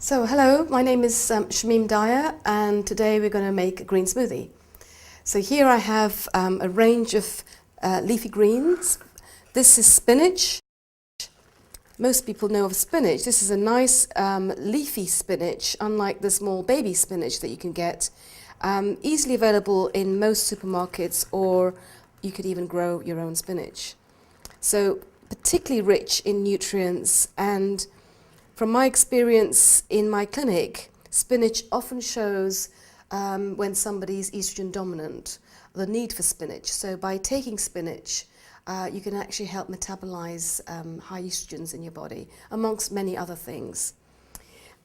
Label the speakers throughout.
Speaker 1: So hello, my name is Daya, and today we're going to make a green smoothie. So here I have a range of leafy greens. This is spinach. Most people know of spinach. This is a nice leafy spinach, unlike the small baby spinach that you can get. Easily available in most supermarkets, or you could even grow your own spinach. So particularly rich in nutrients, and from my experience in my clinic, spinach often shows when somebody's estrogen dominant, the need for spinach. So by taking spinach, you can actually help metabolize high estrogens in your body, amongst many other things.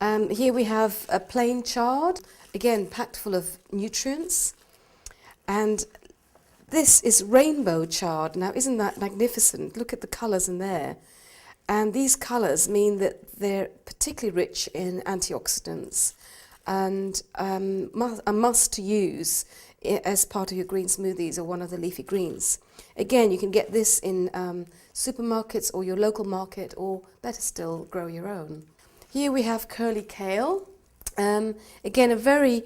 Speaker 1: Here we have a plain chard, again packed full of nutrients. And this is rainbow chard. Now, isn't that magnificent? Look at the colours in there. And these colours mean that they're particularly rich in antioxidants and a must to use as part of your green smoothies or one of the leafy greens. Again, you can get this in supermarkets or your local market, or better still, grow your own. Here we have curly kale. Again, a very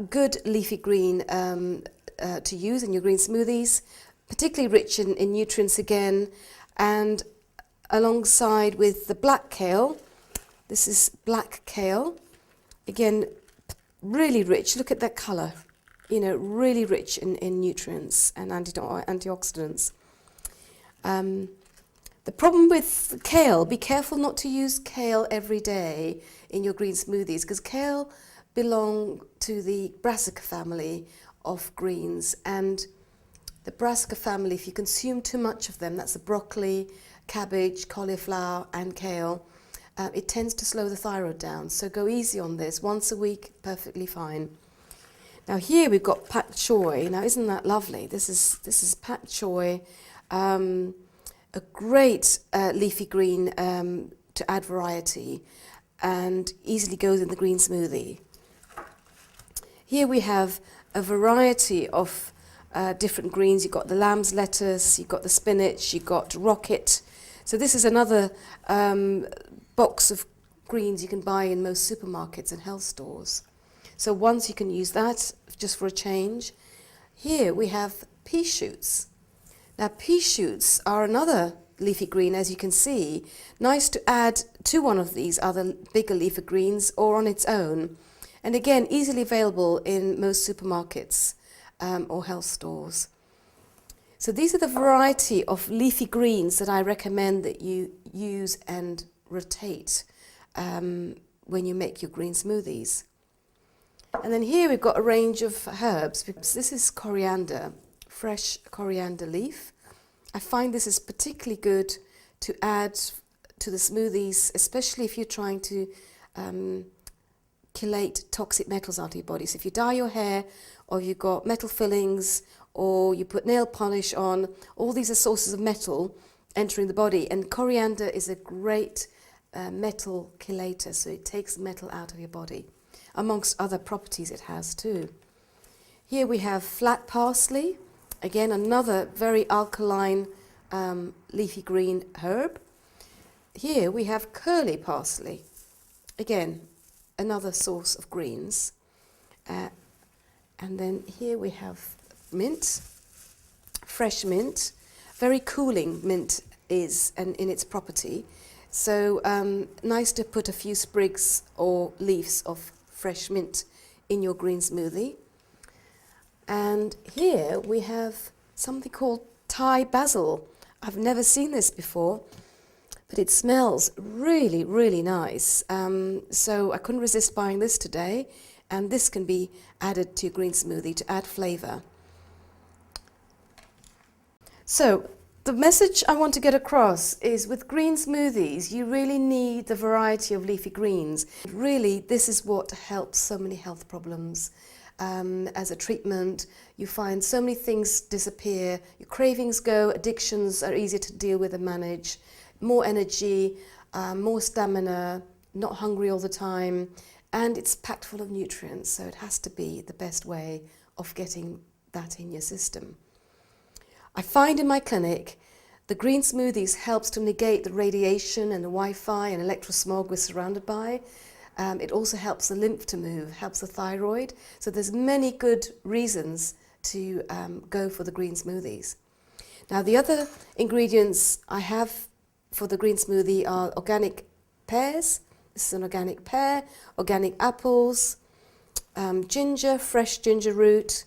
Speaker 1: good leafy green to use in your green smoothies, particularly rich in nutrients again, and alongside with the black kale. This is black kale. Again, really rich. Look at that colour. You know, really rich in nutrients and antioxidants. The problem with kale, be careful not to use kale every day in your green smoothies, because kale belong to the brassica family of greens, and the brassica family, if you consume too much of them, that's the broccoli, cabbage, cauliflower and kale, it tends to slow the thyroid down. So go easy on this. Once a week, perfectly fine. Now here we've got pak choy. Now isn't that lovely? This is pak choy, a great leafy green to add variety, and easily goes in the green smoothie. Here we have a variety of different greens. You've got the lamb's lettuce, you've got the spinach, you've got rocket. So this is another box of greens you can buy in most supermarkets and health stores. So once you can use that just for a change. Here we have pea shoots. Now pea shoots are another leafy green, as you can see. Nice to add to one of these other bigger leafy greens or on its own. And again, easily available in most supermarkets or health stores. So these are the variety of leafy greens that I recommend that you use and rotate when you make your green smoothies. And then here we've got a range of herbs. This is coriander, fresh coriander leaf. I find this is particularly good to add to the smoothies, especially if you're trying to chelate toxic metals out of your body. So if you dye your hair, or you've got metal fillings, or you put nail polish on, all these are sources of metal entering the body. And coriander is a great metal chelator, so it takes metal out of your body, amongst other properties it has too. Here we have flat parsley, again another very alkaline leafy green herb. Here we have curly parsley, again another source of greens. And then here we have mint, fresh mint, very cooling mint is and in its property. So nice to put a few sprigs or leaves of fresh mint in your green smoothie. And here we have something called Thai basil. I've never seen this before, but it smells really, really nice. So I couldn't resist buying this today, and this can be added to your green smoothie to add flavour. So the message I want to get across is, with green smoothies, you really need the variety of leafy greens. Really, this is what helps so many health problems. As a treatment, you find so many things disappear, your cravings go, addictions are easier to deal with and manage, more energy, more stamina, not hungry all the time, and it's packed full of nutrients, so it has to be the best way of getting that in your system. I find in my clinic the green smoothies helps to negate the radiation and the Wi-Fi and electrosmog we're surrounded by. It also helps the lymph to move, helps the thyroid. So there's many good reasons to go for the green smoothies. Now the other ingredients I have for the green smoothie are organic pears. This is an organic pear, organic apples, ginger, fresh ginger root,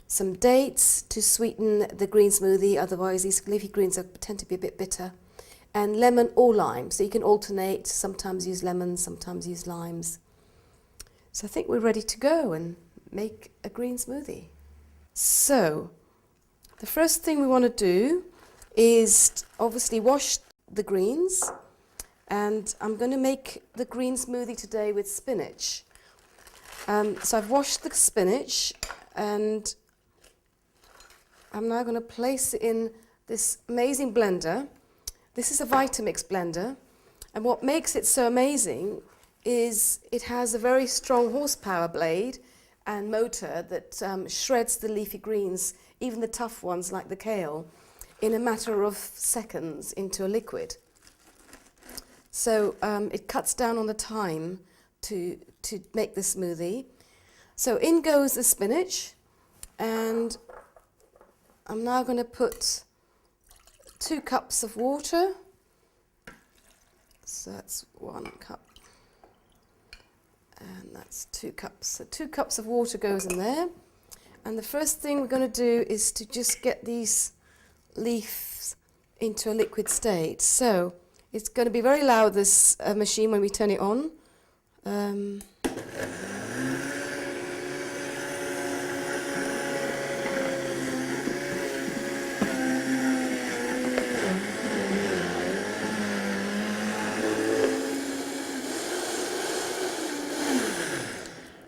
Speaker 1: some dates to sweeten the green smoothie, otherwise these leafy greens tend to be a bit bitter, and lemon or lime. So you can alternate, sometimes use lemons, sometimes use limes. So I think we're ready to go and make a green smoothie. So the first thing we want to do is obviously wash the greens, and I'm going to make the green smoothie today with spinach. So I've washed the spinach and I'm now going to place it in this amazing blender. This is a Vitamix blender, and what makes it so amazing is it has a very strong horsepower blade and motor that shreds the leafy greens, even the tough ones like the kale, in a matter of seconds into a liquid. So it cuts down on the time to make the smoothie. So in goes the spinach, and I'm now going to put 2 cups of water. So that's 1 cup. And that's 2 cups. So 2 cups of water goes in there. And the first thing we're going to do is to just get these leaves into a liquid state. So it's going to be very loud, this machine, when we turn it on.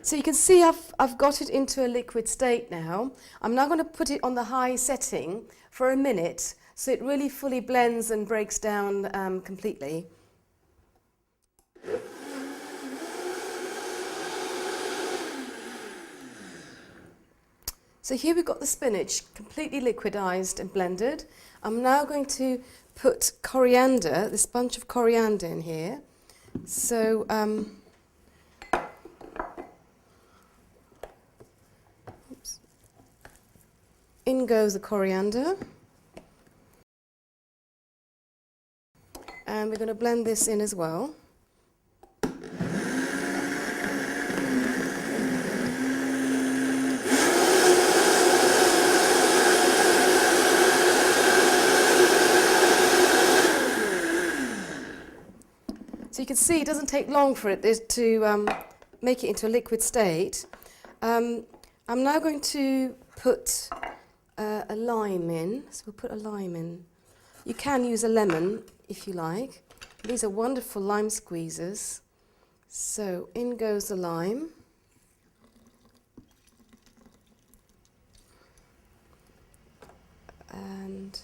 Speaker 1: So you can see I've got it into a liquid state now. I'm now going to put it on the high setting for a minute so it really fully blends and breaks down completely. So here we've got the spinach completely liquidized and blended. I'm now going to put coriander, this bunch of coriander in here. So in goes the coriander, and we're going to blend this in as well. So you can see it doesn't take long for it to make it into a liquid state. I'm now going to put a lime in, so we'll put a lime in. You can use a lemon if you like. These are wonderful lime squeezers. So in goes the lime. And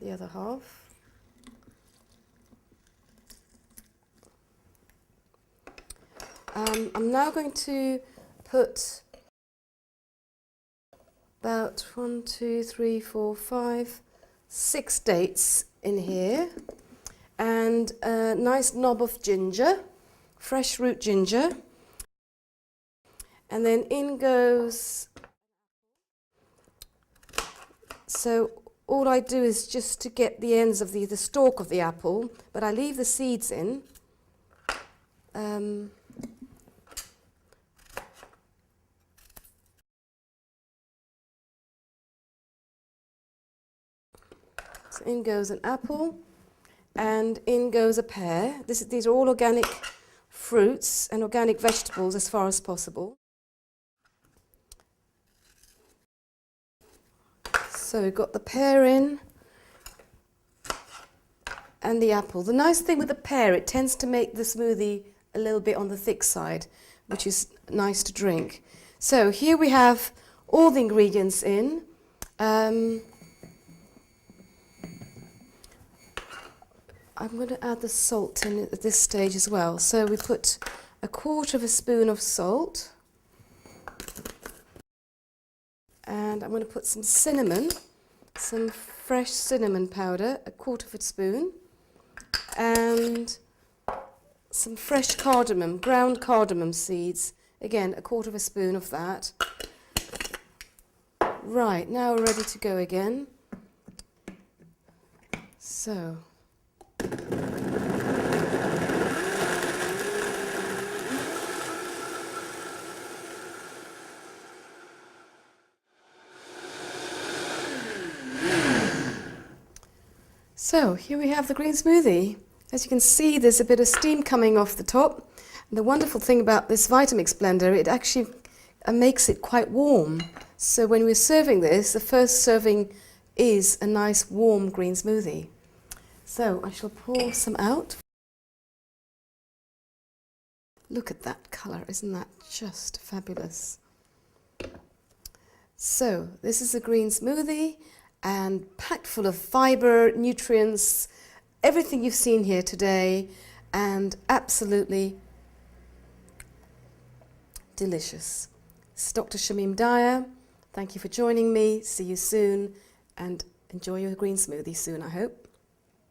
Speaker 1: the other half. I'm now going to put about 1, 2, 3, 4, 5, 6 dates in here, and a nice knob of ginger, fresh root ginger, and then in goes, so all I do is just to get the ends of the stalk of the apple, but I leave the seeds in. So in goes an apple, and in goes a pear. These are all organic fruits and organic vegetables as far as possible. So we've got the pear in, and the apple. The nice thing with the pear, it tends to make the smoothie a little bit on the thick side, which is nice to drink. So here we have all the ingredients in. I'm going to add the salt in at this stage as well. So we put 1/4 spoon of salt. And I'm going to put some cinnamon, some fresh cinnamon powder, 1/4 spoon. And some fresh cardamom, ground cardamom seeds. Again, 1/4 spoon of that. Right, now we're ready to go again. So, here we have the green smoothie. As you can see, there's a bit of steam coming off the top. And the wonderful thing about this Vitamix blender, it actually makes it quite warm. So when we're serving this, the first serving is a nice warm green smoothie. So I shall pour some out. Look at that colour, isn't that just fabulous? So this is a green smoothie and packed full of fibre, nutrients, everything you've seen here today, and absolutely delicious. This is Dr. Shamim Daya. Thank you for joining me. See you soon, and enjoy your green smoothie soon, I hope.